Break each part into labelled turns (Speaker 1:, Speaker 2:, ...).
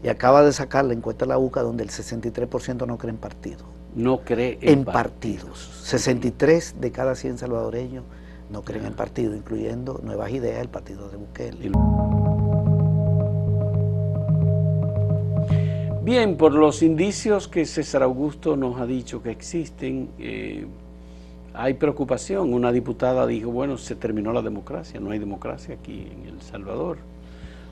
Speaker 1: Y acaba de sacar la encuesta de la UCA donde el 63% no cree en partido.
Speaker 2: No cree
Speaker 1: en partidos. 63 de cada 100 salvadoreños no creen en partido, incluyendo Nuevas Ideas, el partido de Bukele.
Speaker 2: Bien, por los indicios que César Augusto nos ha dicho que existen, hay preocupación. Una diputada dijo, bueno, se terminó la democracia, no hay democracia aquí en El Salvador.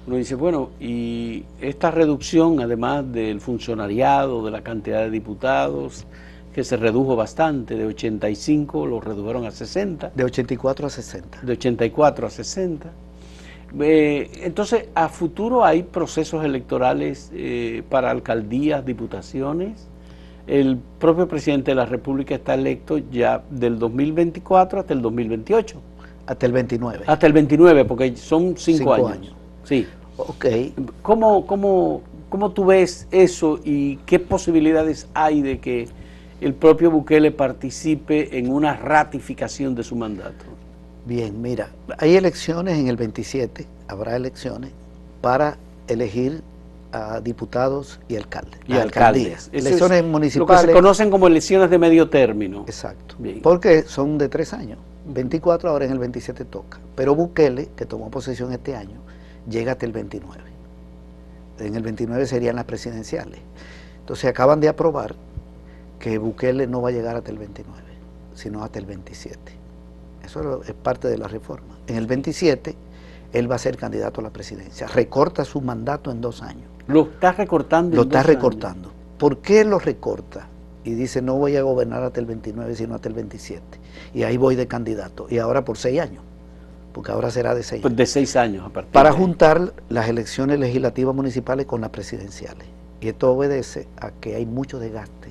Speaker 2: Uno dice, bueno, y esta reducción, además del funcionariado, de la cantidad de diputados, que se redujo bastante, de 85 lo redujeron a 60.
Speaker 1: De 84 a 60.
Speaker 2: De 84 a 60. Entonces, a futuro hay procesos electorales para alcaldías, diputaciones. El propio presidente de la República está electo ya del 2024 hasta el 2028.
Speaker 1: Hasta el 29.
Speaker 2: Hasta el 29, porque son 5 años. Sí.
Speaker 1: Ok.
Speaker 2: ¿Cómo tú ves eso y qué posibilidades hay de que el propio Bukele participe en una ratificación de su mandato?
Speaker 1: Bien, mira, hay elecciones en el 27, habrá elecciones para elegir a diputados y alcaldes.
Speaker 2: Y alcaldías.
Speaker 1: Elecciones municipales.
Speaker 2: Lo que se conocen como elecciones de medio término.
Speaker 1: Exacto.
Speaker 2: Bien.
Speaker 1: Porque son de 3 años. 24 ahora, en el 27 toca. Pero Bukele, que tomó posesión este año, llega hasta el 29. En el 29 serían las presidenciales. Entonces acaban de aprobar que Bukele no va a llegar hasta el 29, sino hasta el 27. Eso es parte de la reforma. En el 27, él va a ser candidato a la presidencia. Recorta su mandato en 2 años.
Speaker 2: Lo está recortando.
Speaker 1: Lo está recortando. ¿Por qué lo recorta? Y dice, no voy a gobernar hasta el 29, sino hasta el 27. Y ahí voy de candidato. Y ahora por 6 años. Porque ahora será de 6 años.
Speaker 2: Pues de 6 años a partir
Speaker 1: para juntar las elecciones legislativas municipales con las presidenciales. Y esto obedece a que hay mucho desgaste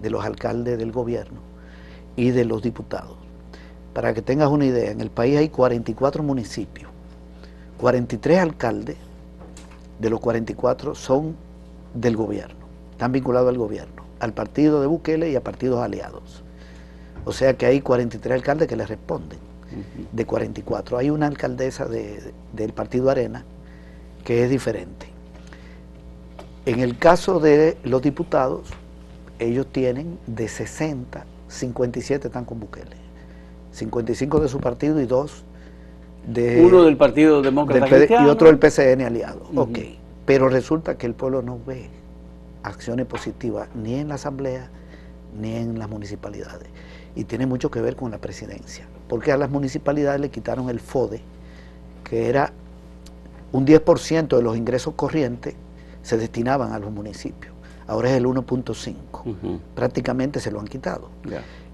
Speaker 1: de los alcaldes del gobierno y de los diputados. Para que tengas una idea, en el país hay 44 municipios, 43 alcaldes, de los 44 son del gobierno, están vinculados al gobierno, al partido de Bukele y a partidos aliados. O sea que hay 43 alcaldes que le responden, de 44. Hay una alcaldesa del partido Arena que es diferente. En el caso de los diputados, ellos tienen de 60, 57 están con Bukele. 55 de su partido y 2 de...
Speaker 2: Uno del Partido Demócrata Cristiano.
Speaker 1: Y otro del PCN aliado. Ok. Pero resulta que el pueblo no ve acciones positivas ni en la asamblea ni en las municipalidades. Y tiene mucho que ver con la presidencia. Porque a las municipalidades le quitaron el FODE, que era un 10% de los ingresos corrientes se destinaban a los municipios. Ahora es el 1.5. Prácticamente se lo han quitado.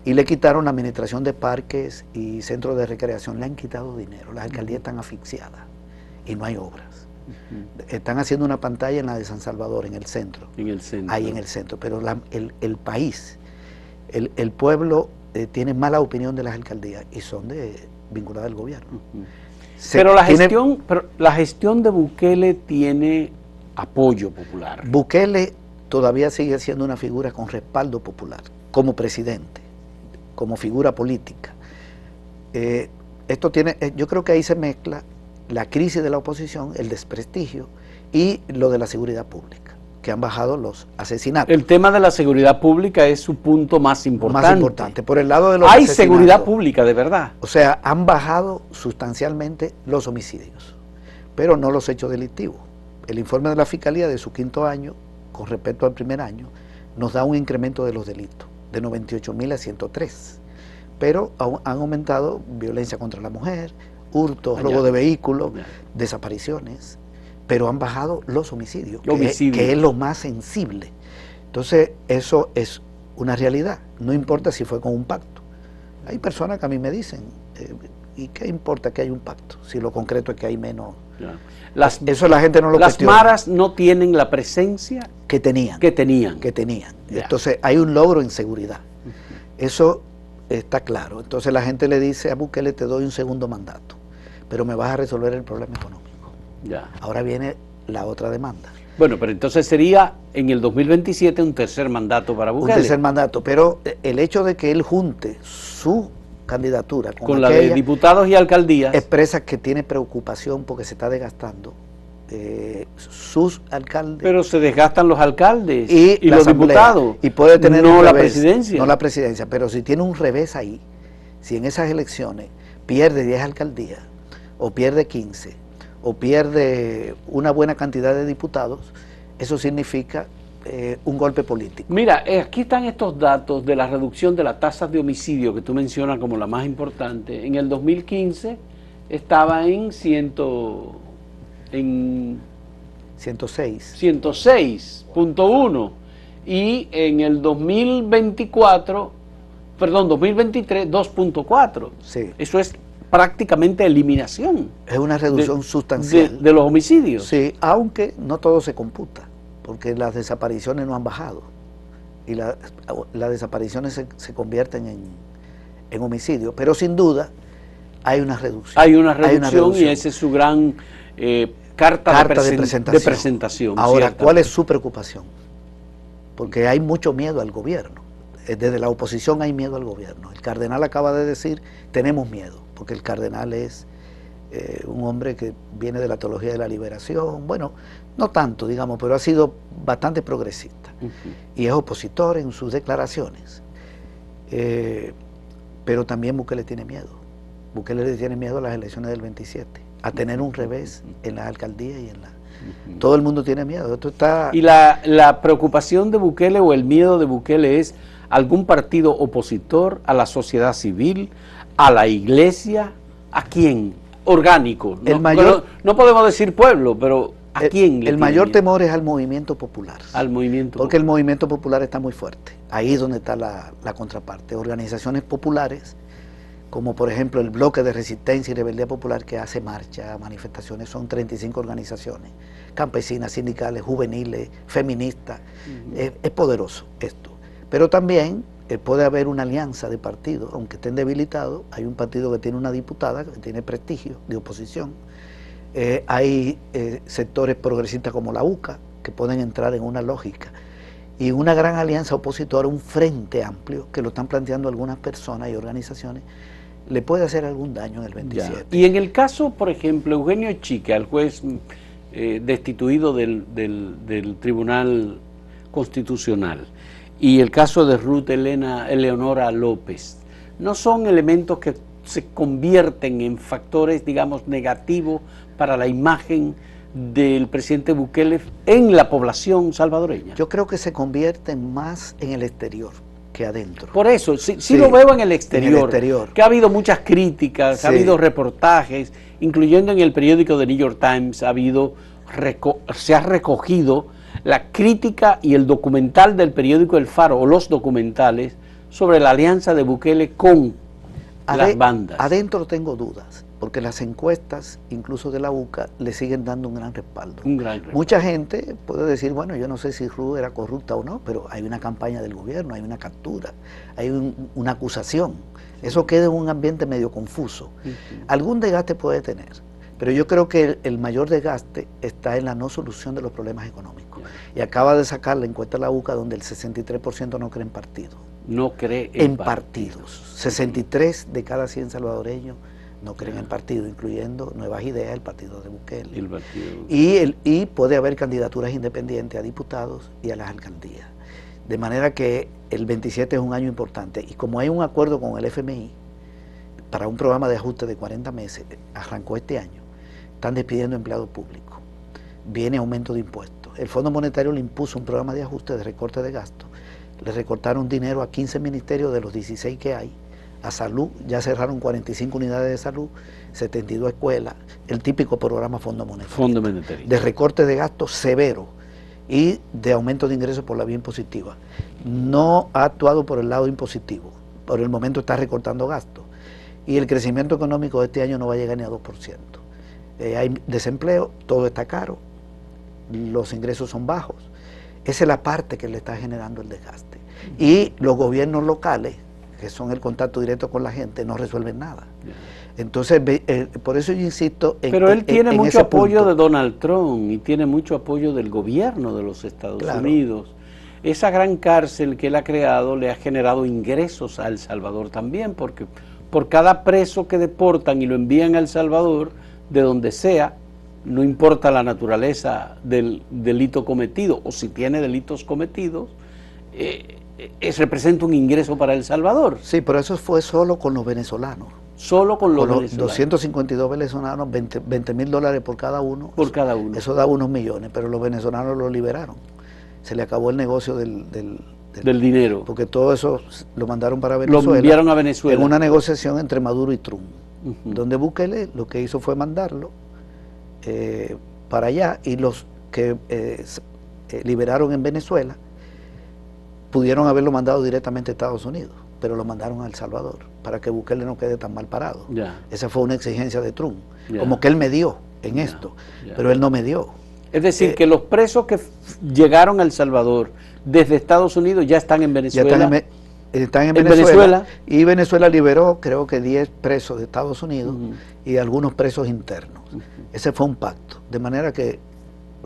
Speaker 1: Y le quitaron la administración de parques y centros de recreación, le han quitado dinero. Las alcaldías están asfixiadas y no hay obras. Están haciendo una pantalla en la de San Salvador, en el centro. Ahí en el centro. Pero el país, el pueblo tiene mala opinión de las alcaldías y son vinculadas al gobierno.
Speaker 2: Pero la gestión de Bukele tiene apoyo popular.
Speaker 1: Bukele todavía sigue siendo una figura con respaldo popular, como presidente, como figura política. Yo creo que ahí se mezcla la crisis de la oposición, el desprestigio y lo de la seguridad pública, que han bajado los asesinatos.
Speaker 2: El tema de la seguridad pública es su punto más importante.
Speaker 1: Más importante. Por el lado de los
Speaker 2: hay seguridad pública, de verdad.
Speaker 1: O sea, han bajado sustancialmente los homicidios, pero no los hechos delictivos. El informe de la Fiscalía de su 5º año, con respecto al primer año, nos da un incremento de los delitos, de 98.000 a 103. Pero han aumentado violencia contra la mujer, hurtos, robo de vehículos, desapariciones, pero han bajado los homicidios, que es lo más sensible. Entonces, eso es una realidad, no importa si fue con un pacto. Hay personas que a mí me dicen, ¿y qué importa que hay un pacto? Si lo concreto es que hay menos... Eso la gente no lo cuestiona.
Speaker 2: Las maras no tienen la presencia
Speaker 1: que tenían. Entonces, hay un logro en seguridad. Eso está claro. Entonces, la gente le dice a Bukele, te doy un segundo mandato, pero me vas a resolver el problema económico. Ahora viene la otra demanda.
Speaker 2: Bueno, pero entonces sería en el 2027 un tercer mandato para Bukele.
Speaker 1: Un tercer mandato, pero el hecho de que él junte su candidatura
Speaker 2: con la de diputados y alcaldías
Speaker 1: expresa que tiene preocupación porque se está desgastando sus alcaldes.
Speaker 2: Pero se desgastan los alcaldes
Speaker 1: y
Speaker 2: los diputados.
Speaker 1: Y puede tener
Speaker 2: no
Speaker 1: un
Speaker 2: la
Speaker 1: revés,
Speaker 2: presidencia.
Speaker 1: No la presidencia, pero si tiene un revés ahí, si en esas elecciones pierde 10 alcaldías, o pierde 15, o pierde una buena cantidad de diputados, eso significa un golpe político.
Speaker 2: Mira, aquí están estos datos de la reducción de las tasas de homicidio que tú mencionas como la más importante. En el 2015 estaba en 106.1 y en el 2023 2.4.
Speaker 1: Sí.
Speaker 2: Eso es prácticamente eliminación.
Speaker 1: Es una reducción sustancial
Speaker 2: de los homicidios.
Speaker 1: Sí, aunque no todo se computa, porque las desapariciones no han bajado y las desapariciones se convierten en homicidios, pero sin duda hay una reducción.
Speaker 2: Hay una reducción y esa es su gran carta de presentación.
Speaker 1: Ahora, ¿cuál es su preocupación? Porque hay mucho miedo al gobierno. Desde la oposición hay miedo al gobierno. El cardenal acaba de decir, tenemos miedo, porque el cardenal es un hombre que viene de la teología de la liberación, bueno, no tanto, digamos, pero ha sido bastante progresista y es opositor en sus declaraciones. Pero también Bukele tiene miedo. Bukele le tiene miedo a las elecciones del 27, a tener un revés en las alcaldías y en la... Todo el mundo tiene miedo. Esto está...
Speaker 2: Y la preocupación de Bukele o el miedo de Bukele es algún partido opositor, a la sociedad civil, a la iglesia, ¿a quién? Orgánico. No podemos decir pueblo, pero ¿a quién?
Speaker 1: El mayor temor es al movimiento popular.
Speaker 2: Al movimiento
Speaker 1: porque el movimiento popular está muy fuerte. Ahí es donde está la contraparte. Organizaciones populares, como por ejemplo el Bloque de Resistencia y Rebeldía Popular, que hace marcha, manifestaciones, son 35 organizaciones, campesinas, sindicales, juveniles, feministas. Es poderoso esto. Pero también puede haber una alianza de partidos, aunque estén debilitados. Hay un partido que tiene una diputada, que tiene prestigio de oposición. Hay sectores progresistas como la UCA, que pueden entrar en una lógica. Y una gran alianza opositora, un frente amplio, que lo están planteando algunas personas y organizaciones, le puede hacer algún daño en el 27.
Speaker 2: Ya. Y en el caso, por ejemplo, Eugenio Chica, el juez destituido del Tribunal Constitucional, y el caso de Ruth Eleonora López, ¿no son elementos que se convierten en factores, digamos, negativos para la imagen del presidente Bukele en la población salvadoreña?
Speaker 1: Yo creo que se convierten más en el exterior que adentro.
Speaker 2: Por eso, sí lo veo en el exterior, que ha habido muchas críticas,
Speaker 1: sí.
Speaker 2: Ha habido reportajes, incluyendo en el periódico The New York Times, se ha recogido la crítica y el documental del periódico El Faro, o los documentales, sobre la alianza de Bukele con las bandas.
Speaker 1: Adentro tengo dudas, porque las encuestas, incluso de la UCA, le siguen dando un gran respaldo. Mucha gente puede decir, bueno, yo no sé si Ruth era corrupta o no, pero hay una campaña del gobierno, hay una captura, hay una acusación. Eso queda en un ambiente medio confuso. Algún desgaste puede tener, pero yo creo que el mayor desgaste está en la no solución de los problemas económicos. Y acaba de sacar la encuesta de la UCA donde el 63% no cree en partidos.
Speaker 2: No cree
Speaker 1: en partidos. 63 de cada 100 salvadoreños no creen en partido, incluyendo Nuevas Ideas, el partido de Bukele. Y puede haber candidaturas independientes a diputados y a las alcaldías. De manera que el 27 es un año importante. Y como hay un acuerdo con el FMI para un programa de ajuste de 40 meses, arrancó este año, están despidiendo empleados públicos. Viene aumento de impuestos. El Fondo Monetario le impuso un programa de ajuste de recorte de gastos. Le recortaron dinero a 15 ministerios de los 16 que hay. A salud, ya cerraron 45 unidades de salud, 72 escuelas, el típico programa Fondo Monetario. De recorte de gastos severo y de aumento de ingresos por la vía impositiva. No ha actuado por el lado impositivo. Por el momento está recortando gastos. Y el crecimiento económico de este año no va a llegar ni a 2%. Hay desempleo, todo está caro, los ingresos son bajos. Esa es la parte que le está generando el desgaste. Y los gobiernos locales, que son el contacto directo con la gente, no resuelven nada. Entonces, por eso yo insisto en
Speaker 2: Pero él tiene mucho apoyo
Speaker 1: punto
Speaker 2: de Donald Trump y tiene mucho apoyo del gobierno de los Estados Unidos. Esa gran cárcel que él ha creado le ha generado ingresos a El Salvador también, porque por cada preso que deportan y lo envían a El Salvador, de donde sea, no importa la naturaleza del delito cometido, o si tiene delitos cometidos, representa un ingreso para El Salvador.
Speaker 1: Sí, pero eso fue solo con los venezolanos.
Speaker 2: Solo con los
Speaker 1: venezolanos. 252 venezolanos, $20,000 por cada uno.
Speaker 2: Por cada uno.
Speaker 1: Eso da unos millones, pero los venezolanos lo liberaron. Se le acabó el negocio del
Speaker 2: dinero.
Speaker 1: Porque todo eso lo mandaron para Venezuela.
Speaker 2: Lo enviaron a Venezuela.
Speaker 1: En una negociación entre Maduro y Trump, donde Bukele lo que hizo fue mandarlo para allá, y los que liberaron en Venezuela pudieron haberlo mandado directamente a Estados Unidos, pero lo mandaron a El Salvador para que Bukele no quede tan mal parado. Esa fue una exigencia de Trump, como que él me dio en esto, pero él no me dio.
Speaker 2: Es decir, que los presos que llegaron a El Salvador desde Estados Unidos ya están en Venezuela.
Speaker 1: Ya están en Venezuela, y Venezuela liberó creo que 10 presos de Estados Unidos y algunos presos internos. Ese fue un pacto, de manera que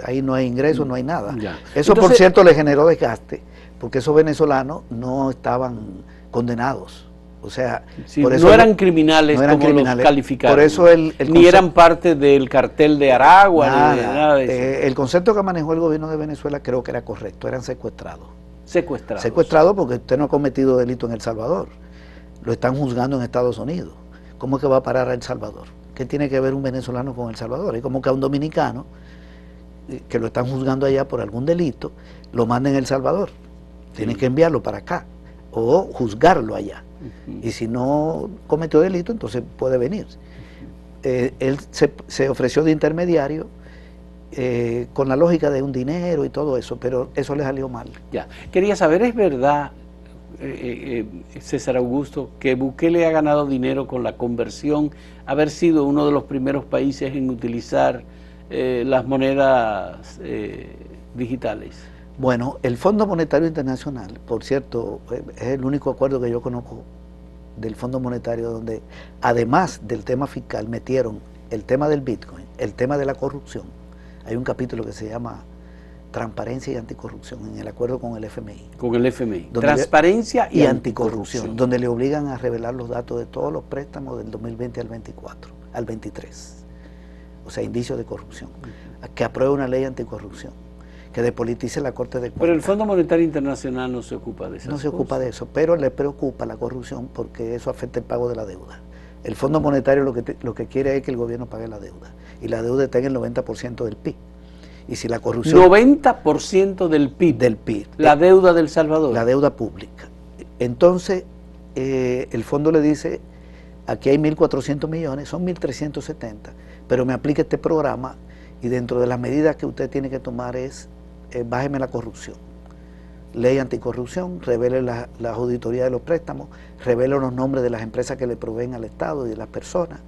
Speaker 1: ahí no hay ingresos, no hay nada. Eso, entonces, por cierto, le generó desgaste, porque esos venezolanos no estaban condenados. O sea,
Speaker 2: sí, por eso no eran criminales, los calificaron.
Speaker 1: Por eso
Speaker 2: ni eran parte del cartel de Aragua, nada de eso.
Speaker 1: El concepto que manejó el gobierno de Venezuela creo que era correcto, eran secuestrados.
Speaker 2: Secuestrados
Speaker 1: porque usted no ha cometido delito en El Salvador, lo están juzgando en Estados Unidos. ¿Cómo es que va a parar a El Salvador? ¿Qué tiene que ver un venezolano con El Salvador? Es como que a un dominicano que lo están juzgando allá por algún delito, lo manden a El Salvador. Tienen que enviarlo para acá o juzgarlo allá. Y si no cometió delito, entonces puede venir. Él se ofreció de intermediario con la lógica de un dinero y todo eso, pero eso le salió mal.
Speaker 2: Ya. Quería saber, ¿es verdad, César Augusto, que Bukele ha ganado dinero con la conversión, haber sido uno de los primeros países en utilizar las monedas digitales?
Speaker 1: Bueno, el Fondo Monetario Internacional, por cierto, es el único acuerdo que yo conozco del Fondo Monetario donde, además del tema fiscal, metieron el tema del Bitcoin, el tema de la corrupción. Hay un capítulo que se llama Transparencia y Anticorrupción en el acuerdo con el FMI.
Speaker 2: Con el FMI. Transparencia y Anticorrupción.
Speaker 1: Donde le obligan a revelar los datos de todos los préstamos del 2020 al 24, al 23. O sea, indicios de corrupción. Que apruebe una ley anticorrupción, que depolitice la Corte de Cuentas.
Speaker 2: Pero el Fondo Monetario Internacional no se ocupa de eso.
Speaker 1: No se ocupa de eso, pero le preocupa la corrupción porque eso afecta el pago de la deuda. El Fondo Monetario lo que quiere es que el gobierno pague la deuda, y la deuda está en el 90% del PIB. Y si la corrupción...
Speaker 2: 90% del PIB.
Speaker 1: Del PIB.
Speaker 2: La deuda del Salvador.
Speaker 1: La deuda pública. Entonces, el fondo le dice, aquí hay 1.400 millones, son 1.370, pero me aplica este programa, y dentro de las medidas que usted tiene que tomar es, bájeme la corrupción. Ley anticorrupción, revele la auditoría de los préstamos, revele los nombres de las empresas que le proveen al Estado y de las personas,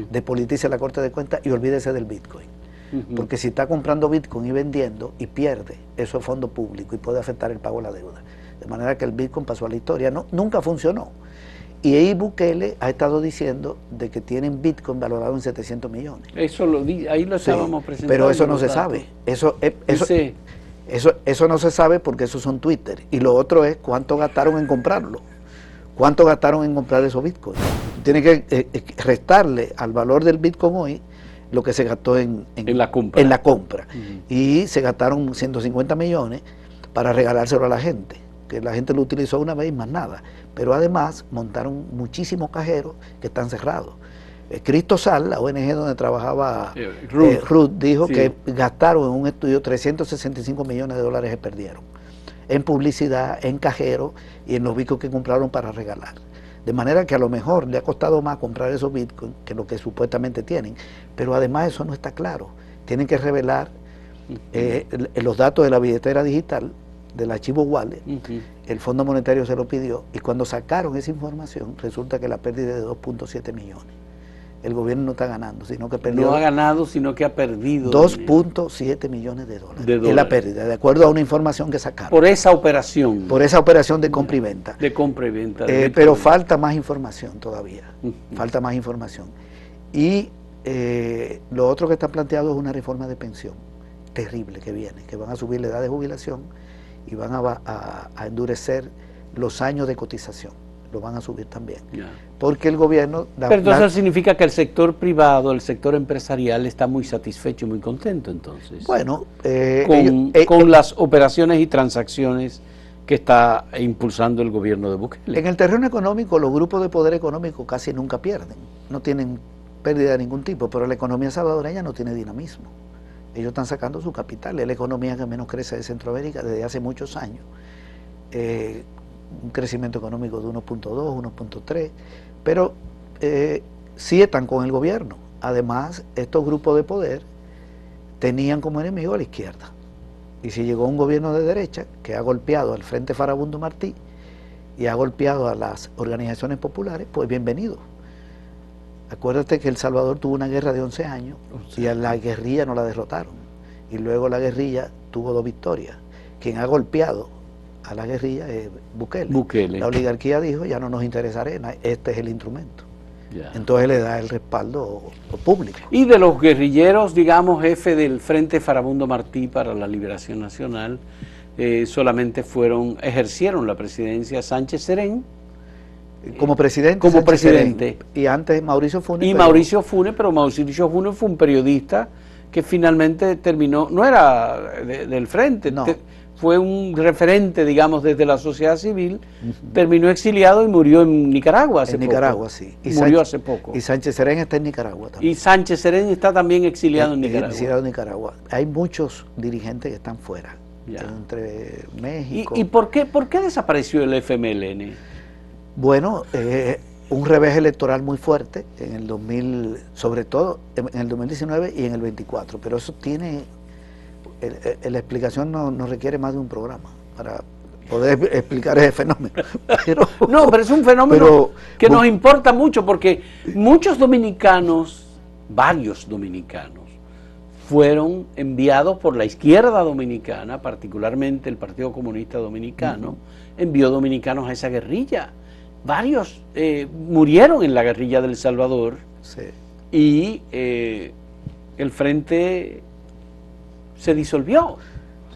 Speaker 1: depolitice la Corte de Cuentas y olvídese del Bitcoin. Porque si está comprando Bitcoin y vendiendo y pierde, eso es fondo público y puede afectar el pago de la deuda. De manera que el Bitcoin pasó a la historia, nunca funcionó. Y ahí Bukele ha estado diciendo de que tienen Bitcoin valorado en 700 millones.
Speaker 2: Eso ahí lo estábamos presentando.
Speaker 1: Pero eso no se sabe. Eso no se sabe porque eso son Twitter. Y lo otro es cuánto gastaron en comprarlo. ¿Cuánto gastaron en comprar esos Bitcoins? Tiene que restarle al valor del Bitcoin hoy lo que se gastó en
Speaker 2: la compra.
Speaker 1: Y se gastaron 150 millones para regalárselo a la gente, que la gente lo utilizó una vez y más nada. Pero además montaron muchísimos cajeros que están cerrados. Cristo Sal, la ONG donde trabajaba Ruth, dijo que gastaron en un estudio 365 millones de dólares que perdieron en publicidad, en cajeros y en los bitcoins que compraron para regalar. De manera que a lo mejor le ha costado más comprar esos bitcoins que lo que supuestamente tienen, pero además eso no está claro. Tienen que revelar los datos de la billetera digital, del archivo wallet. El Fondo Monetario se lo pidió, y cuando sacaron esa información resulta que la pérdida es de 2.7 millones. El gobierno no está ganando, sino que perdió.
Speaker 2: No ha ganado, sino que ha perdido
Speaker 1: 2.7 millones de dólares. Es la pérdida, de acuerdo a una información que sacaron.
Speaker 2: Por esa operación.
Speaker 1: Por esa operación de compra y venta.
Speaker 2: De compra y venta.
Speaker 1: Pero falta más información todavía. Falta más información. Y lo otro que está planteado es una reforma de pensión terrible que viene, que van a subir la edad de jubilación y van a endurecer los años de cotización. lo van a subir también.
Speaker 2: Ya.
Speaker 1: Porque el gobierno...
Speaker 2: Pero entonces significa que el sector privado, el sector empresarial está muy satisfecho y muy contento entonces.
Speaker 1: Bueno,
Speaker 2: con las operaciones y transacciones que está impulsando el gobierno de Bukele.
Speaker 1: En el terreno económico, los grupos de poder económico casi nunca pierden, no tienen pérdida de ningún tipo, pero la economía salvadoreña no tiene dinamismo. Ellos están sacando su capital, es la economía que menos crece de Centroamérica desde hace muchos años. Un crecimiento económico de 1.2, 1.3, pero sí están con el gobierno. Además, estos grupos de poder tenían como enemigo a la izquierda. Y si llegó un gobierno de derecha que ha golpeado al Frente Farabundo Martí y ha golpeado a las organizaciones populares, pues bienvenido. Acuérdate que El Salvador tuvo una guerra de 11 años y a la guerrilla no la derrotaron. Y luego la guerrilla tuvo 2 victorias. Quien ha golpeado a la guerrilla es Bukele. La oligarquía dijo, ya no nos interesa Arena, este es el instrumento. Ya. Entonces le da el respaldo público.
Speaker 2: Y de los guerrilleros, digamos, jefe del Frente Farabundo Martí para la Liberación Nacional, solamente ejercieron la presidencia Sánchez Serén.
Speaker 1: Como presidente.
Speaker 2: Como presidente.
Speaker 1: Serén, y antes Mauricio Funes.
Speaker 2: Y Mauricio Funes, pero Mauricio Funes fue un periodista que finalmente terminó, no era del Frente,
Speaker 1: no.
Speaker 2: Fue un referente, digamos, desde la sociedad civil, terminó exiliado y murió en Nicaragua hace poco.
Speaker 1: En Nicaragua, sí.
Speaker 2: Y murió hace poco.
Speaker 1: Y Sánchez Serén está en Nicaragua también.
Speaker 2: Y Sánchez Serén está también exiliado en Nicaragua.
Speaker 1: Exiliado en Nicaragua. Hay muchos dirigentes que están fuera, entre México.
Speaker 2: ¿Y por qué desapareció el FMLN?
Speaker 1: Bueno, un revés electoral muy fuerte en el 2000, sobre todo en el 2019 y en el 24, pero eso tiene... la explicación no requiere más de un programa para poder explicar ese fenómeno.
Speaker 2: Pero es un fenómeno que nos importa mucho porque muchos dominicanos, varios dominicanos, fueron enviados por la izquierda dominicana, particularmente el Partido Comunista Dominicano, envió dominicanos a esa guerrilla. Varios murieron en la guerrilla del Salvador y el Frente se disolvió.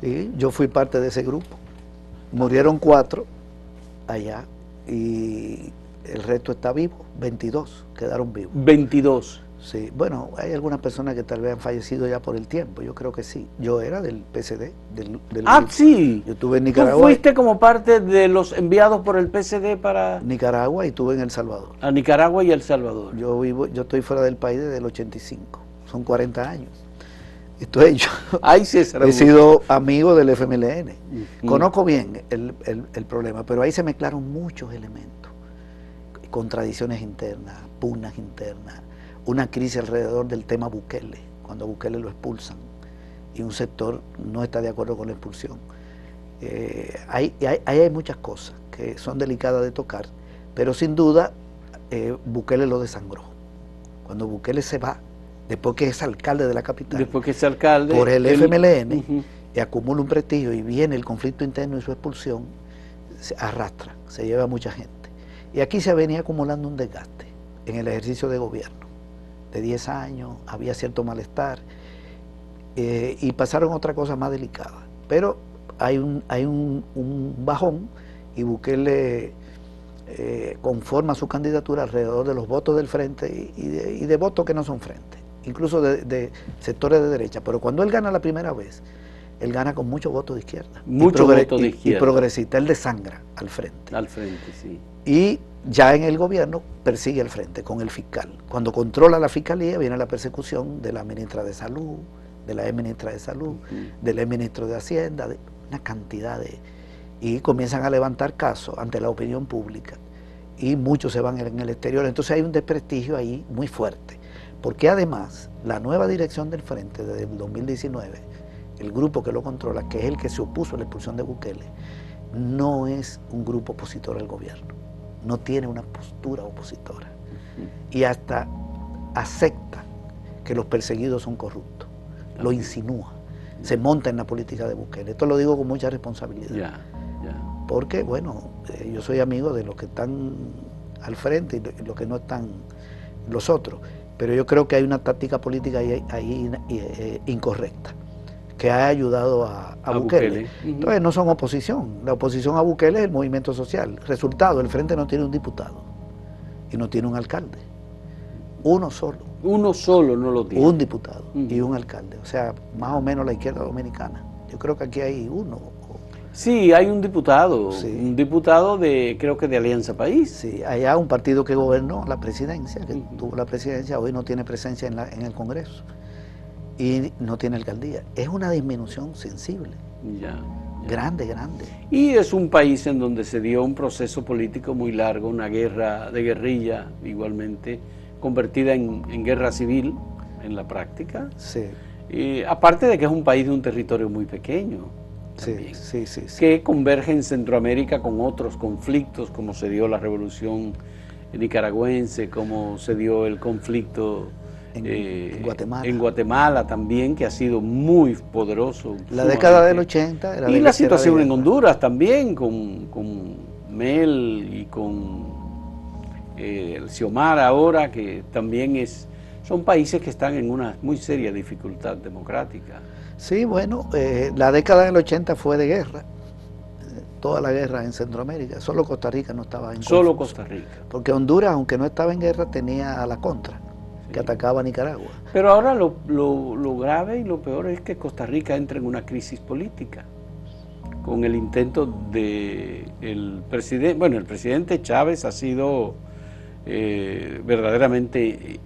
Speaker 1: Sí, yo fui parte de ese grupo. Murieron 4 allá y el resto está vivo, 22 quedaron vivos.
Speaker 2: 22.
Speaker 1: Sí, bueno, hay algunas personas que tal vez han fallecido ya por el tiempo, yo creo que sí. Yo era del PSD.
Speaker 2: Sí.
Speaker 1: Yo estuve en Nicaragua.
Speaker 2: ¿Tú fuiste como parte de los enviados por el PSD para...?
Speaker 1: Nicaragua y estuve en El Salvador.
Speaker 2: A Nicaragua y El Salvador.
Speaker 1: Yo estoy fuera del país desde el 85, son 40 años. Entonces yo he sido amigo del FMLN, conozco bien el problema, pero ahí se mezclaron muchos elementos, contradicciones internas, pugnas internas, una crisis alrededor del tema Bukele, cuando Bukele lo expulsan y un sector no está de acuerdo con la expulsión. Ahí hay muchas cosas que son delicadas de tocar, pero sin duda Bukele lo desangró. Cuando Bukele se va, después que es alcalde de la capital,
Speaker 2: después que es alcalde
Speaker 1: por el FMLN, y acumula un prestigio y viene el conflicto interno y su expulsión, se arrastra, se lleva a mucha gente. Y aquí se venía acumulando un desgaste en el ejercicio de gobierno. De 10 años, había cierto malestar, y pasaron otra cosa más delicada. Pero hay un bajón y Bukele conforma su candidatura alrededor de los votos del Frente y de votos que no son Frente, incluso de sectores de derecha. Pero cuando él gana la primera vez, él gana con muchos votos de izquierda.
Speaker 2: Muchos votos de izquierda.
Speaker 1: Y progresista, él desangra al Frente.
Speaker 2: Al Frente, sí.
Speaker 1: Y ya en el gobierno persigue al Frente con el fiscal. Cuando controla la fiscalía viene la persecución de la ministra de Salud, de la exministra de Salud, del exministro de Hacienda, de una cantidad de... Y comienzan a levantar casos ante la opinión pública y muchos se van en el exterior. Entonces hay un desprestigio ahí muy fuerte, porque además la nueva dirección del Frente desde el 2019, el grupo que lo controla, que es el que se opuso a la expulsión de Bukele, no es un grupo opositor al gobierno, no tiene una postura opositora y hasta acepta que los perseguidos son corruptos, lo insinúa, se monta en la política de Bukele. Esto lo digo con mucha responsabilidad. Porque, bueno, yo soy amigo de los que están al frente y los que no están los otros, pero yo creo que hay una táctica política ahí incorrecta, que ha ayudado a Bukele. Entonces no son oposición. La oposición a Bukele es el movimiento social. Resultado, el Frente no tiene un diputado y no tiene un alcalde. Uno solo.
Speaker 2: Uno solo no lo tiene.
Speaker 1: Un diputado y un alcalde. O sea, más o menos la izquierda dominicana. Yo creo que aquí hay uno.
Speaker 2: Sí, hay un diputado. Sí. Un diputado de, creo que de Alianza País.
Speaker 1: Sí, allá un partido que gobernó la presidencia, que tuvo la presidencia, hoy no tiene presencia en el Congreso. Y no tiene alcaldía. Es una disminución sensible.
Speaker 2: Ya.
Speaker 1: Grande, grande.
Speaker 2: Y es un país en donde se dio un proceso político muy largo, una guerra de guerrilla igualmente, convertida en guerra civil en la práctica.
Speaker 1: Sí.
Speaker 2: Y aparte de que es un país de un territorio muy pequeño. También,
Speaker 1: sí.
Speaker 2: Que converge en Centroamérica con otros conflictos, como se dio la revolución nicaragüense, como se dio el conflicto
Speaker 1: en Guatemala.
Speaker 2: En Guatemala también, que ha sido muy poderoso.
Speaker 1: La década del 80 era
Speaker 2: y la situación en Honduras también, con Mel y con el Xiomara ahora, que también son países que están en una muy seria dificultad democrática.
Speaker 1: Sí, bueno, la década del 80 fue de guerra. Toda la guerra en Centroamérica, solo Costa Rica no estaba en guerra.
Speaker 2: Solo Costa Rica.
Speaker 1: Porque Honduras, aunque no estaba en guerra, tenía a la contra, que atacaba a Nicaragua.
Speaker 2: Pero ahora lo grave y lo peor es que Costa Rica entra en una crisis política, con el intento de el presidente, bueno, el presidente Chávez ha sido verdaderamente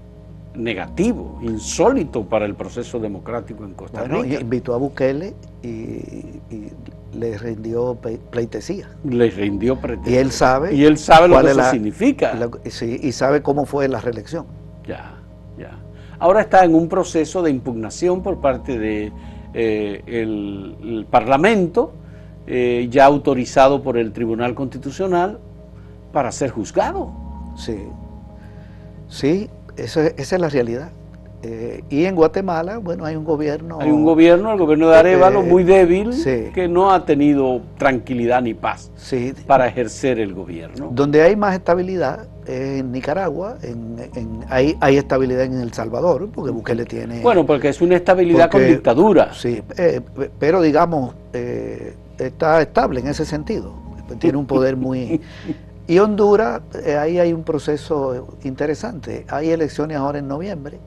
Speaker 2: negativo, insólito para el proceso democrático en Costa Rica.
Speaker 1: Invitó a Bukele y le rindió pleitesía.
Speaker 2: Le rindió pleitesía.
Speaker 1: Y él sabe
Speaker 2: lo que eso significa.
Speaker 1: Sí, y sabe cómo fue la reelección.
Speaker 2: Ya. Ahora está en un proceso de impugnación por parte de el Parlamento, ya autorizado por el Tribunal Constitucional para ser juzgado.
Speaker 1: Sí, esa es la realidad. Y en Guatemala, bueno, hay un gobierno...
Speaker 2: el gobierno de Arévalo, muy débil, que no ha tenido tranquilidad ni paz para ejercer el gobierno.
Speaker 1: Donde hay más estabilidad en Nicaragua, hay estabilidad en El Salvador, porque Bukele tiene...
Speaker 2: Bueno, porque es una estabilidad con dictadura.
Speaker 1: Sí, pero digamos, está estable en ese sentido. Tiene un poder muy... Y Honduras, ahí hay un proceso interesante. Hay elecciones ahora en noviembre.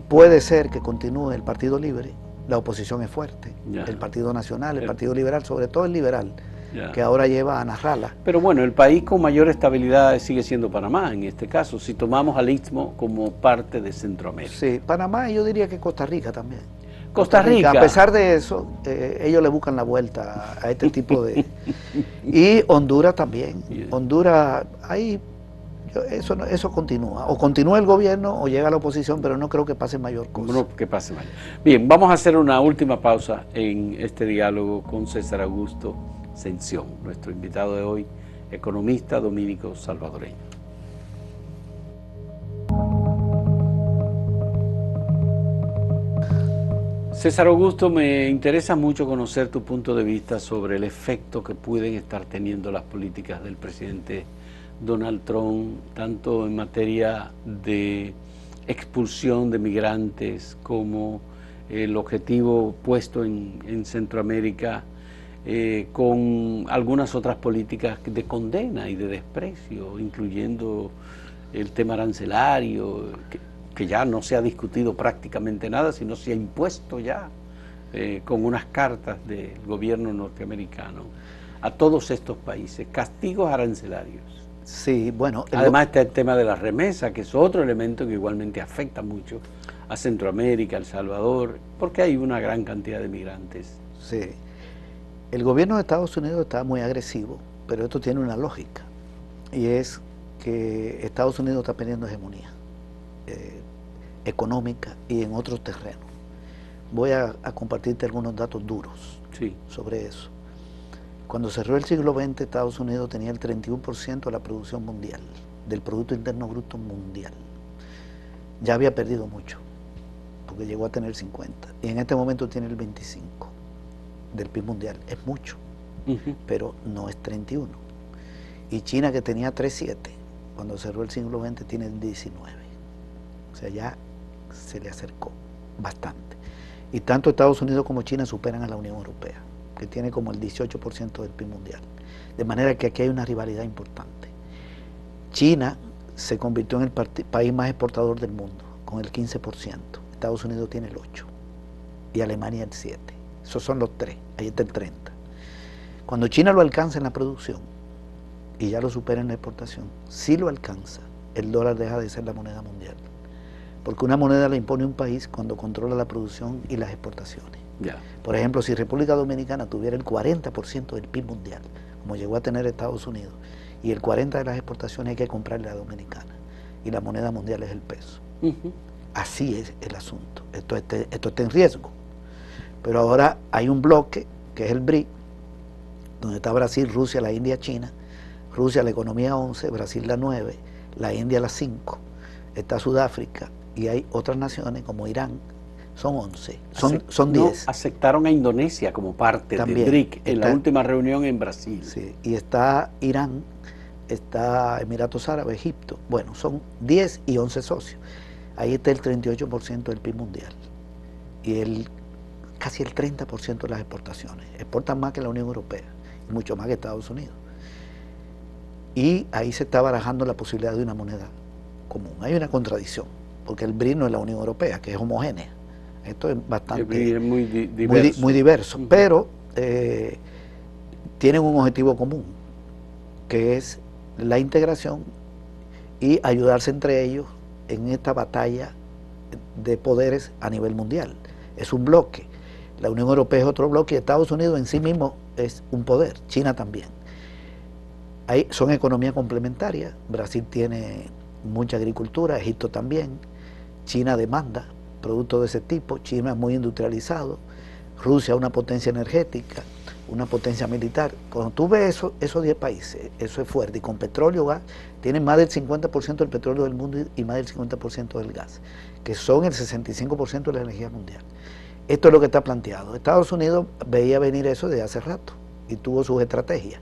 Speaker 1: Puede ser que continúe el Partido Libre, la oposición es fuerte, el Partido Nacional, el Partido Liberal, sobre todo el liberal, que ahora lleva a Ana Rala.
Speaker 2: Pero bueno, el país con mayor estabilidad sigue siendo Panamá, en este caso, si tomamos al Istmo como parte de Centroamérica.
Speaker 1: Sí, Panamá y yo diría que Costa Rica también.
Speaker 2: Costa Rica.
Speaker 1: A pesar de eso, ellos le buscan la vuelta a este tipo de... Y Honduras también. Honduras, ahí... Eso continúa. O continúa el gobierno o llega la oposición, pero no creo que pase mayor cosa.
Speaker 2: No, que pase mayor. Bien, vamos a hacer una última pausa en este diálogo con César Augusto Sención, nuestro invitado de hoy, economista dominico salvadoreño. César Augusto, me interesa mucho conocer tu punto de vista sobre el efecto que pueden estar teniendo las políticas del presidente Donald Trump, tanto en materia de expulsión de migrantes como el objetivo puesto en Centroamérica, con algunas otras políticas de condena y de desprecio, incluyendo el tema arancelario, que ya no se ha discutido prácticamente nada, sino se ha impuesto ya con unas cartas del gobierno norteamericano a todos estos países, castigos arancelarios.
Speaker 1: Sí, bueno.
Speaker 2: Además está el tema de la remesa, que es otro elemento que igualmente afecta mucho a Centroamérica, a El Salvador, porque hay una gran cantidad de migrantes.
Speaker 1: Sí. El gobierno de Estados Unidos está muy agresivo, pero esto tiene una lógica, y es que Estados Unidos está perdiendo hegemonía económica y en otros terrenos. Voy a compartirte algunos datos duros sobre eso. Cuando cerró el siglo XX, Estados Unidos tenía el 31% de la producción mundial, del Producto Interno Bruto mundial. Ya había perdido mucho, porque llegó a tener 50, y en este momento tiene el 25% del PIB mundial. Es mucho, pero no es 31%. Y China, que tenía 3,7, cuando cerró el siglo XX, tiene el 19%. O sea, ya se le acercó bastante. Y tanto Estados Unidos como China superan a la Unión Europea, que tiene como el 18% del PIB mundial. De manera que aquí hay una rivalidad importante. China se convirtió en el país más exportador del mundo, con el 15%. Estados Unidos tiene el 8%. Y Alemania el 7%. Esos son los 3, ahí está el 30%. Cuando China lo alcanza en la producción, y ya lo supera en la exportación, si lo alcanza, el dólar deja de ser la moneda mundial. Porque una moneda la impone un país cuando controla la producción y las exportaciones.
Speaker 2: Yeah.
Speaker 1: Por ejemplo, si República Dominicana tuviera el 40% del PIB mundial, como llegó a tener Estados Unidos, y el 40% de las exportaciones hay que comprarle a Dominicana, y la moneda mundial es el peso. Así es el asunto. Esto está en riesgo. Pero ahora hay un bloque, que es el BRIC, donde está Brasil, Rusia, la India, China. Rusia la economía 11, Brasil la 9, la India la 5, está Sudáfrica, y hay otras naciones como Irán, son 11, son 10.
Speaker 2: No, aceptaron a Indonesia como parte del BRIC en la última reunión en Brasil.
Speaker 1: Sí, y está Irán, está Emiratos Árabes, Egipto, bueno, son 10 y 11 socios. Ahí está el 38% del PIB mundial y casi el 30% de las exportaciones. Exportan más que la Unión Europea y mucho más que Estados Unidos. Y ahí se está barajando la posibilidad de una moneda común. Hay una contradicción, porque el BRIC no es la Unión Europea, que es homogénea. Esto es bastante
Speaker 2: muy diverso,
Speaker 1: muy diverso, pero tienen un objetivo común, que es la integración y ayudarse entre ellos en esta batalla de poderes a nivel mundial. Es un bloque. La Unión Europea es otro bloque y Estados Unidos en sí mismo es un poder, China también. Son economías complementarias. Brasil tiene mucha agricultura, Egipto también, China demanda productos de ese tipo, China es muy industrializado, Rusia una potencia energética, una potencia militar. Cuando tú ves esos 10 países, eso es fuerte, y con petróleo, gas, tienen más del 50% del petróleo del mundo y más del 50% del gas, que son el 65% de la energía mundial. Esto es lo que está planteado. Estados Unidos veía venir eso desde hace rato y tuvo sus estrategias,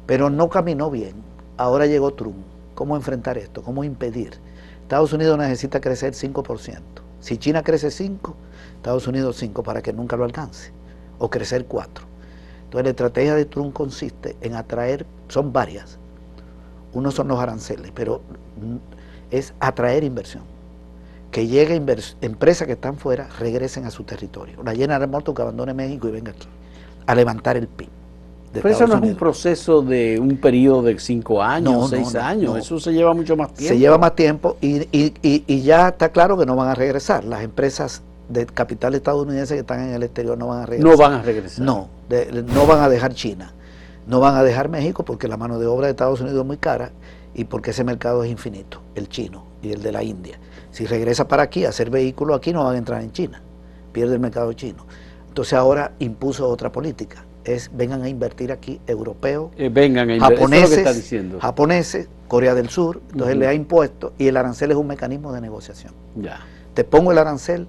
Speaker 1: pero no caminó bien. Ahora llegó Trump. ¿Cómo enfrentar esto? ¿Cómo impedir? Estados Unidos necesita crecer 5%. Si China crece 5%, Estados Unidos 5% para que nunca lo alcance, o crecer 4%. Entonces la estrategia de Trump consiste en atraer, son varias, uno son los aranceles, pero es atraer inversión, que llegue empresas que están fuera, regresen a su territorio. La General Motors que abandone México y venga aquí, a levantar el PIB.
Speaker 2: Pero eso no es un proceso de un periodo de 5 años, 6 años, eso se lleva mucho más tiempo.
Speaker 1: Se lleva más tiempo y ya está claro que no van a regresar. Las empresas de capital estadounidense que están en el exterior no van a regresar.
Speaker 2: No van a regresar.
Speaker 1: No van a dejar China, no van a dejar México porque la mano de obra de Estados Unidos es muy cara y porque ese mercado es infinito, el chino y el de la India. Si regresa para aquí a hacer vehículos aquí no van a entrar en China, pierde el mercado chino. Entonces ahora impuso otra política. Vengan a invertir aquí europeos, japoneses, Corea del Sur, entonces le ha impuesto y el arancel es un mecanismo de negociación.
Speaker 2: Ya.
Speaker 1: Te pongo el arancel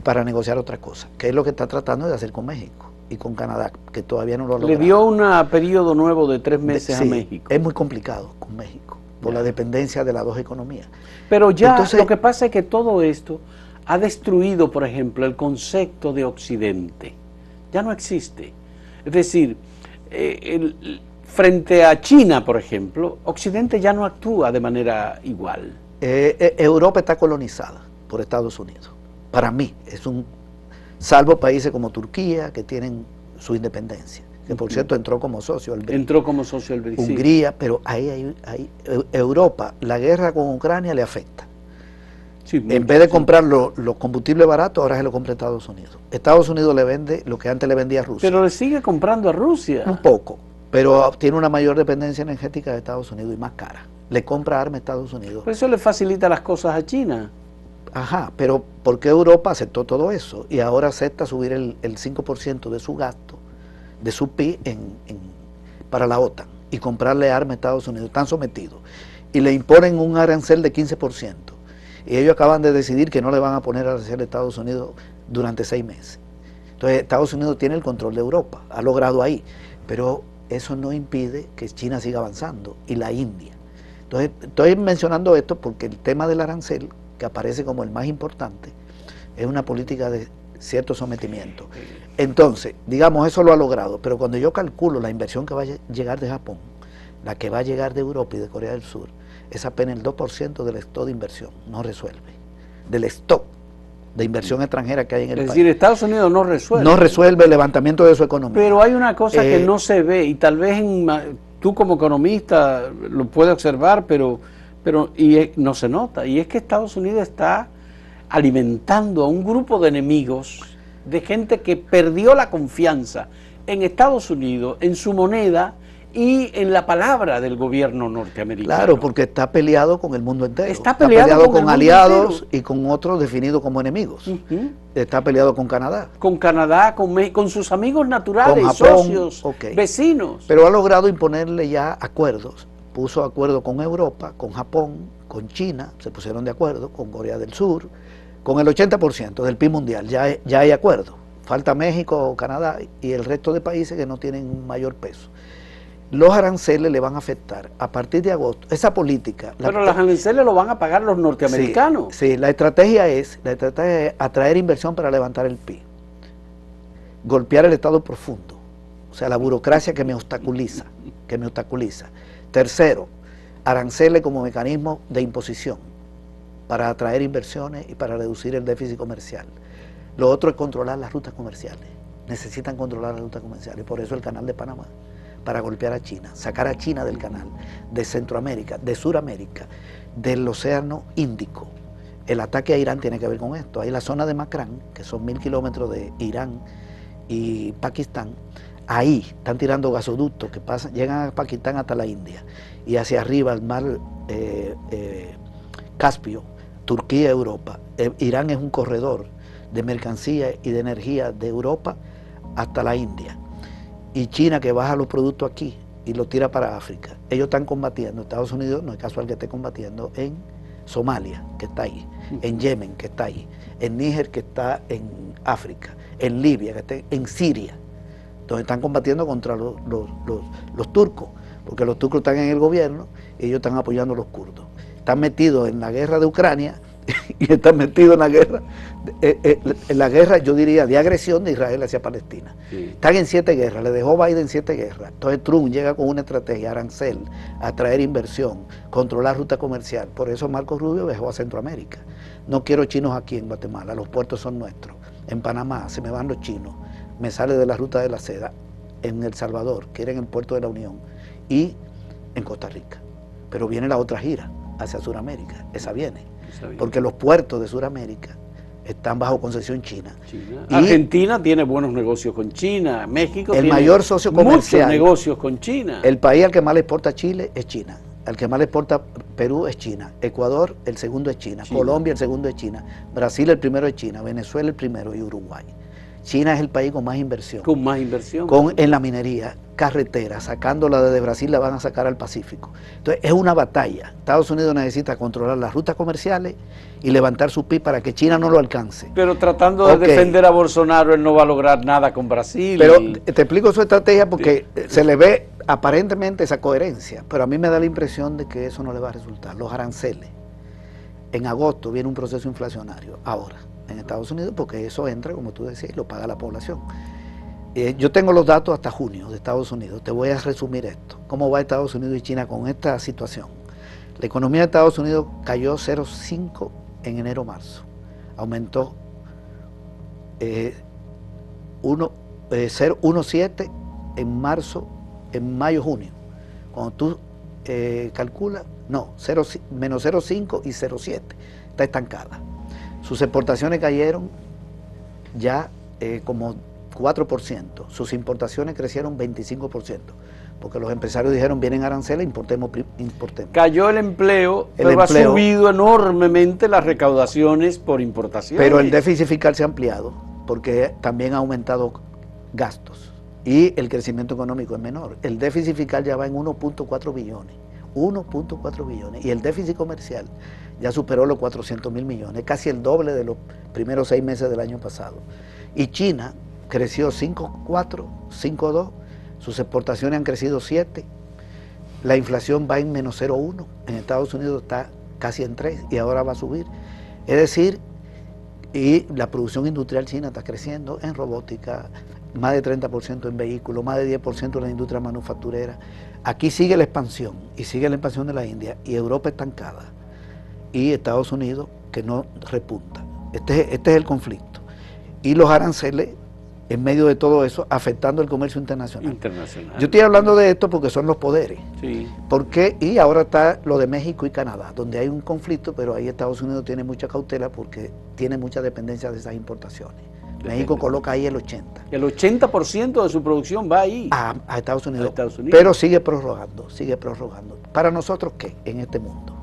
Speaker 1: para negociar otra cosa, que es lo que está tratando de hacer con México y con Canadá, que todavía no lo ha logrado.
Speaker 2: Le dio un periodo nuevo de 3 meses a México.
Speaker 1: Es muy complicado con México, por la dependencia de las dos economías.
Speaker 2: Pero ya entonces, lo que pasa es que todo esto ha destruido, por ejemplo, el concepto de Occidente. Ya no existe. Es decir, frente a China, por ejemplo, Occidente ya no actúa de manera igual.
Speaker 1: Europa está colonizada por Estados Unidos. Para mí, salvo países como Turquía, que tienen su independencia, que por cierto entró como socio al BRIC.
Speaker 2: Entró como socio al BRIC.
Speaker 1: Hungría, sí. Pero Europa, la guerra con Ucrania le afecta. Sí, en vez de comprar los combustibles baratos, ahora se lo compra Estados Unidos. Estados Unidos le vende lo que antes le vendía a Rusia.
Speaker 2: Pero le sigue comprando a Rusia.
Speaker 1: Un poco, pero tiene una mayor dependencia energética de Estados Unidos y más cara. Le compra armas a Estados Unidos.
Speaker 2: Por eso le facilita las cosas a China.
Speaker 1: Ajá, pero ¿por qué Europa aceptó todo eso? Y ahora acepta subir el 5% de su gasto, de su PIB para la OTAN y comprarle armas a Estados Unidos. Están sometidos. Y le imponen un arancel de 15%. Y ellos acaban de decidir que no le van a poner arancel a Estados Unidos durante 6 meses. Entonces Estados Unidos tiene el control de Europa, ha logrado ahí, pero eso no impide que China siga avanzando y la India. Entonces estoy mencionando esto porque el tema del arancel, que aparece como el más importante, es una política de cierto sometimiento. Entonces, digamos, eso lo ha logrado, pero cuando yo calculo la inversión que va a llegar de Japón, la que va a llegar de Europa y de Corea del Sur, es apenas el 2% del stock de inversión, no resuelve. Del stock de inversión extranjera que hay en el país.
Speaker 2: Es decir, Estados Unidos no resuelve.
Speaker 1: No resuelve el levantamiento de su economía.
Speaker 2: Pero hay una cosa que no se ve, y tal vez tú como economista lo puedes observar, pero no se nota, y es que Estados Unidos está alimentando a un grupo de enemigos, de gente que perdió la confianza en Estados Unidos, en su moneda y en la palabra del gobierno norteamericano.
Speaker 1: Claro, porque está peleado con el mundo entero.
Speaker 2: Está peleado
Speaker 1: con aliados y con otros definidos como enemigos. Está peleado con Canadá.
Speaker 2: Con Canadá, con sus amigos naturales,
Speaker 1: con Japón,
Speaker 2: socios, vecinos.
Speaker 1: Pero ha logrado imponerle ya acuerdos. Puso acuerdo con Europa, con Japón, con China, se pusieron de acuerdo, con Corea del Sur, con el 80% del PIB mundial, ya hay acuerdo. Falta México, Canadá y el resto de países que no tienen un mayor peso. Los aranceles le van a afectar a partir de agosto. Esa política...
Speaker 2: Pero los aranceles lo van a pagar los norteamericanos.
Speaker 1: Sí, la estrategia es atraer inversión para levantar el PIB. Golpear el Estado profundo, o sea, la burocracia que me obstaculiza. Tercero, aranceles como mecanismo de imposición para atraer inversiones y para reducir el déficit comercial. Lo otro es controlar las rutas comerciales. Necesitan controlar las rutas comerciales, por eso el canal de Panamá, para golpear a China, sacar a China del canal, de Centroamérica, de Suramérica, del Océano Índico. El ataque a Irán tiene que ver con esto. Hay la zona de Makran, que son 1000 kilómetros de Irán y Pakistán. Ahí están tirando gasoductos que llegan a Pakistán hasta la India y hacia arriba al mar Caspio, Turquía, Europa. Irán es un corredor de mercancía y de energía de Europa hasta la India. Y China, que baja los productos aquí y los tira para África. Ellos están combatiendo, Estados Unidos no es casual que esté combatiendo en Somalia, que está ahí, en Yemen, que está ahí, en Níger, que está en África, en Libia, que está en Siria, donde están combatiendo contra los turcos, porque los turcos están en el gobierno y ellos están apoyando a los kurdos. Están metidos en la guerra de Ucrania y están metidos en la guerra, yo diría, de agresión de Israel hacia Palestina. Sí. Están en 7 guerras, le dejó Biden 7 guerras. Entonces Trump llega con una estrategia, arancel, atraer inversión, controlar ruta comercial. Por eso Marco Rubio viajó a Centroamérica. No quiero chinos aquí en Guatemala, los puertos son nuestros. En Panamá se me van los chinos, me sale de la ruta de la seda. En El Salvador, que era en el puerto de la Unión, y en Costa Rica. Pero viene la otra gira hacia Sudamérica, esa viene. Porque los puertos de Sudamérica están bajo concesión china.
Speaker 2: Y Argentina tiene buenos negocios con China, México
Speaker 1: el
Speaker 2: tiene
Speaker 1: mayor socio comercial,
Speaker 2: muchos negocios con China.
Speaker 1: El país al que más le exporta a Chile es China, al que más le exporta Perú es China, Ecuador el segundo es China, Colombia el segundo es China, Brasil el primero es China, Venezuela el primero y Uruguay. China es el país con más inversión.
Speaker 2: Con más inversión.
Speaker 1: En la minería, carretera, sacándola desde Brasil la van a sacar al Pacífico. Entonces es una batalla. Estados Unidos necesita controlar las rutas comerciales y levantar su PIB para que China no lo alcance.
Speaker 2: Pero tratando de defender a Bolsonaro, él no va a lograr nada con Brasil.
Speaker 1: Pero te explico su estrategia porque se le ve aparentemente esa coherencia, pero a mí me da la impresión de que eso no le va a resultar. Los aranceles. En agosto viene un proceso inflacionario, ahora, en Estados Unidos, porque eso entra, como tú decías, y lo paga la población. Yo tengo los datos hasta junio de Estados Unidos. Te voy a resumir esto. ¿Cómo va Estados Unidos y China con esta situación? La economía de Estados Unidos cayó 0,5 en enero-marzo. Aumentó 1,7 en marzo, en mayo-junio. Cuando tú calculas, no, menos 0,5 y 0,7. Está estancada. Sus exportaciones cayeron ya como 4%, sus importaciones crecieron 25%, porque los empresarios dijeron, vienen aranceles, importemos.
Speaker 2: Cayó el empleo, pero ha subido enormemente las recaudaciones por importaciones.
Speaker 1: Pero el déficit fiscal se ha ampliado, porque también ha aumentado gastos, y el crecimiento económico es menor. El déficit fiscal ya va en 1.4 billones, 1.4 billones, y el déficit comercial ya superó los 400.000 millones, casi el doble de los primeros 6 meses del año pasado. Y China creció 5.4, 5.2, sus exportaciones han crecido 7, la inflación va en menos 0.1, en Estados Unidos está casi en 3 y ahora va a subir. Es decir, Y la producción industrial china está creciendo en robótica, más de 30% en vehículos, más de 10% en la industria manufacturera. Aquí sigue la expansión, y sigue la expansión de la India, y Europa estancada, y Estados Unidos que no repunta. Este es el conflicto. Y los aranceles, en medio de todo eso, afectando el comercio internacional. Yo estoy hablando de esto porque son los poderes.
Speaker 2: Sí.
Speaker 1: Porque, y ahora está lo de México y Canadá, donde hay un conflicto, pero ahí Estados Unidos tiene mucha cautela porque tiene mucha dependencia de esas importaciones. México coloca ahí el 80%.
Speaker 2: El 80% de su producción va ahí.
Speaker 1: A Estados Unidos. Pero sigue prorrogando, sigue prorrogando. ¿Para nosotros qué en este mundo?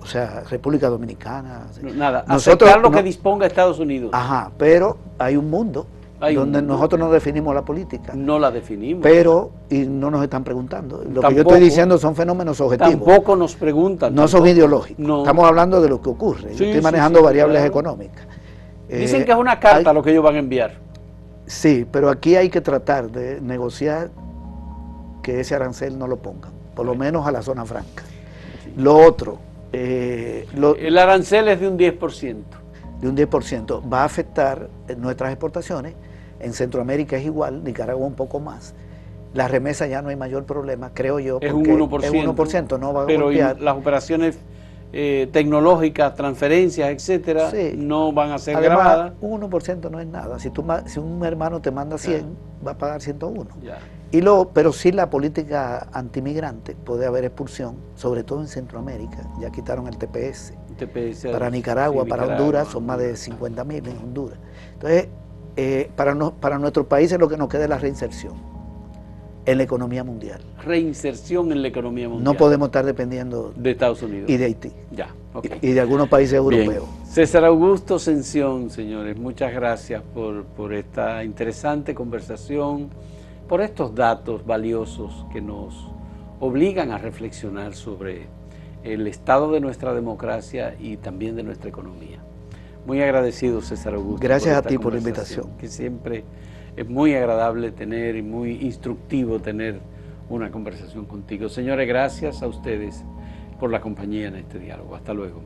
Speaker 1: O sea, República Dominicana.
Speaker 2: Nada, aceptar lo que disponga Estados Unidos.
Speaker 1: Ajá, pero hay un mundo donde nosotros no definimos la política.
Speaker 2: No la definimos.
Speaker 1: Pero, y no nos están preguntando. Lo que yo estoy diciendo son fenómenos objetivos.
Speaker 2: Tampoco nos preguntan.
Speaker 1: No son ideológicos.
Speaker 2: No.
Speaker 1: Estamos hablando de lo que ocurre. Yo estoy manejando variables económicas.
Speaker 2: Dicen que es una carta lo que ellos van a enviar.
Speaker 1: Sí, pero aquí hay que tratar de negociar que ese arancel no lo pongan, por lo menos a la zona franca. Sí. Lo otro...
Speaker 2: el arancel es de un 10%.
Speaker 1: De un 10%. Va a afectar nuestras exportaciones. En Centroamérica es igual, Nicaragua un poco más. La remesa ya no hay mayor problema, creo yo.
Speaker 2: Es un 1%.
Speaker 1: Es 1%, no va a
Speaker 2: pero
Speaker 1: golpear.
Speaker 2: Las operaciones tecnológicas, transferencias, etcétera, sí, no van a ser grabadas.
Speaker 1: Un 1% no es nada. Si un hermano te manda 100, va a pagar 101.
Speaker 2: Ya.
Speaker 1: Pero sí la política antimigrante, puede haber expulsión, sobre todo en Centroamérica. Ya quitaron el TPS. Para Nicaragua, sí, para Honduras, son más de 50.000 en Honduras. Entonces, para nuestros países lo que nos queda es la reinserción en la economía mundial.
Speaker 2: Reinserción en la economía mundial.
Speaker 1: No podemos estar dependiendo
Speaker 2: de Estados Unidos
Speaker 1: y de Haití.
Speaker 2: Ya, okay.
Speaker 1: Y de algunos países europeos.
Speaker 2: Bien. César Augusto Ascensión, señores, muchas gracias por esta interesante conversación, por estos datos valiosos que nos obligan a reflexionar sobre el estado de nuestra democracia y también de nuestra economía. Muy agradecido, César Augusto.
Speaker 1: Gracias a ti por la invitación.
Speaker 2: Que siempre es muy agradable tener y muy instructivo tener una conversación contigo. Señores, gracias a ustedes por la compañía en este diálogo. Hasta luego.